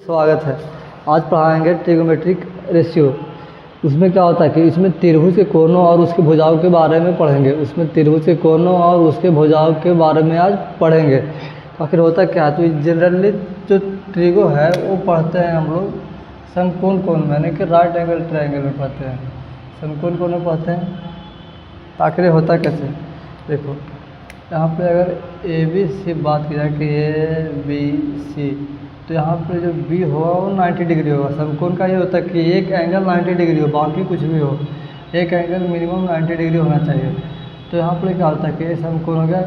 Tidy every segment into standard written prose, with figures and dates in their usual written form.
स्वागत है। आज पढ़ाएंगे ट्रिगोमेट्रिक रेशियो। उसमें क्या होता है कि इसमें त्रिभुज के कोणों और उसके भुजाओं के बारे में पढ़ेंगे। आज पढ़ेंगे। तो आखिर होता क्या है, तो जनरली जो ट्रिगो है वो पढ़ते हैं हम लोग समकोण कोण में, यानी कि राइट एंगल ट्रायंगल में पढ़ते हैं, समकोण कोण में पढ़ते हैं। तो आखिर होता कैसे, देखो यहाँ पे अगर ए बी सी बात की जाए कि ए बी सी, तो यहाँ पे जो बी होगा वो 90 डिग्री होगा। समकोण का ये होता है कि एक एंगल 90 डिग्री हो, बाकी कुछ भी हो, एक एंगल मिनिमम 90 डिग्री होना चाहिए। तो यहाँ पर क्या होता है कि समकोण हो गया,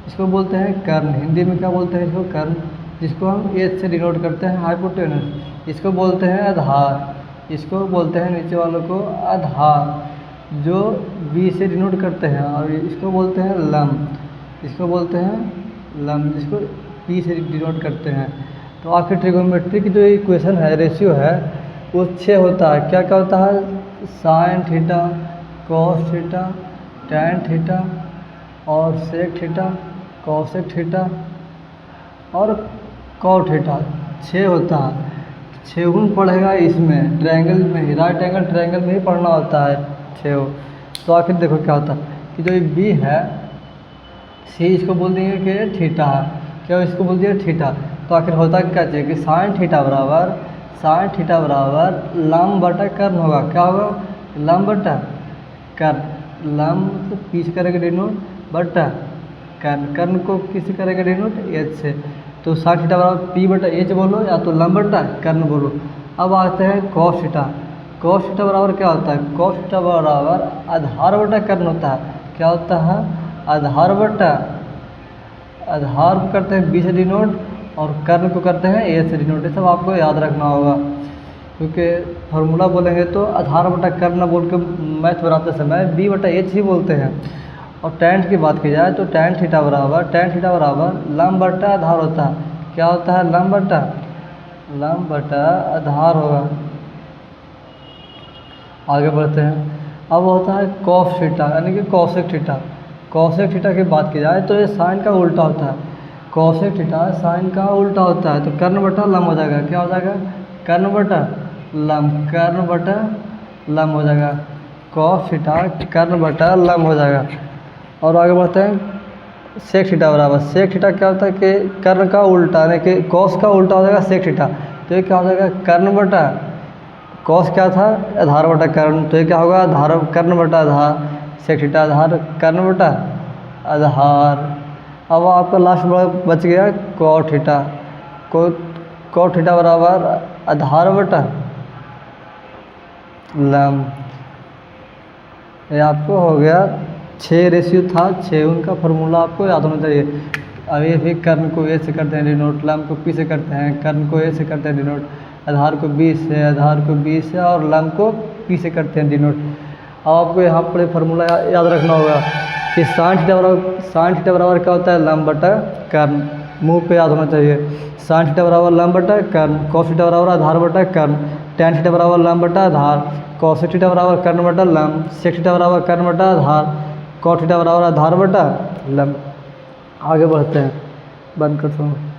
इसको बोलते हैं कर्ण। हिंदी में क्या बोलते हैं इसको, कर्ण, जिसको हम एच से डिनोट करते हैं हाइपोटेनस। इसको बोलते हैं आधार, इसको बोलते हैं नीचे वालों को आधार, जो बी से डिनोट करते हैं। और इसको बोलते हैं लंब, जिसको पी से डिनोट करते हैं। तो आखिर ट्रिगोनोमेट्री की जो इक्वेशन है, रेशियो है, वो 6 होता है। क्या क्या होता है, sine theta, cos theta, tan theta और सेक थीटा, कॉसेक थीटा और कॉट थीटा। 6 होता है। 6 गुण पढ़ेगा इसमें, ट्रायंगल में ही, राइट एंगल ट्रायंगल में ही पढ़ना होता है 6। तो आखिर देखो क्या होता है कि जो बी है, सी इसको बोल देंगे कि थीटा है, क्या इसको बोल दिया थीटा। तो आखिर होता क्या चाहिए कि साइन थीटा बराबर लंब बटा कर्ण होगा। क्या होगा, लंब बटा कर्ण। लंब मतलब पी से करेंगे डिनोट, बटा कर्ण को किसी करेंगे डिनोट एच से। तो साइन थीटा बराबर पी बटा एच बोलो, या तो लंब बटा कर्ण बोलो। अब आते हैं कॉस थीटा। कॉस थीटा बराबर क्या होता है, कॉस थीटा बराबर आधार बटा कर्ण होता है। क्या होता है, आधार बटा, आधार को करते हैं बी से डिनोट और कर्ण को करते हैं ए से डिनोट। ये सब आपको याद रखना होगा, क्योंकि फार्मूला बोलेंगे तो आधार बटा कर्ण बोल के मैथ बनाते समय बी बटा एच ही बोलते हैं। और टैन की बात की जाए तो टैन थीटा बराबर लंब बटा आधार होता है। क्या होता है, लंब बटा आधार होगा। आगे बढ़ते हैं। अब होता है कॉस थीटा, यानी कि कॉसेक थीटा। कॉसेक थीटा की बात की जाए तो ये साइन का उल्टा होता है। कॉसेक थीटा साइन का उल्टा होता है। तो कर्ण बटा लंब हो जाएगा। क्या हो जाएगा, कर्ण बटा लंब हो जाएगा। कॉस थीटा कर्ण बटा लंब हो जाएगा। और आगे बढ़ते हैं, सेक थीटा बराबर, सेक थीटा क्या होता है कि कर्ण का उल्टा, यानी कि कॉस का उल्टा हो जाएगा सेक थीटा। तो ये क्या हो जाएगा, कर्ण बटा, कॉस क्या था, आधार बटा कर्ण, तो ये क्या होगा, आधार कर्ण बटा आधार, सेक थीटा आधार कर्ण बटा आधार। अब आपका लास्ट बच गया कॉट थीटा। कॉट थीटा बराबर आधार बटा लंब। ये आपको हो गया 6 रेशियो था, 6 उनका फार्मूला आपको याद होना चाहिए। अभी भी कर्ण को ए से करते हैं डिनोट, लंब को पी से करते हैं, कर्ण को ए से करते हैं डिनोट, आधार को बी से और लंब को पी से करते हैं डिनोट। अब आपको यहाँ पर फार्मूला याद रखना होगा कि साइन थीटा बराबर क्या होता है, लंब बटा कर्ण। मुंह पे याद होना चाहिए, साइन थीटा बराबर लंब बटा कर्ण, कॉस थीटा बराबर आधार बटा कर्ण, टैन थीटा बराबर लंब बटा आधार, कॉसेक थीटा बराबर कर्ण बटा लंब, सेक थीटा बराबर कर्ण बटा आधार, कॉट थीटा बराबर आधार बटा लंब। आगे बढ़ते हैं, बंद करता हूँ।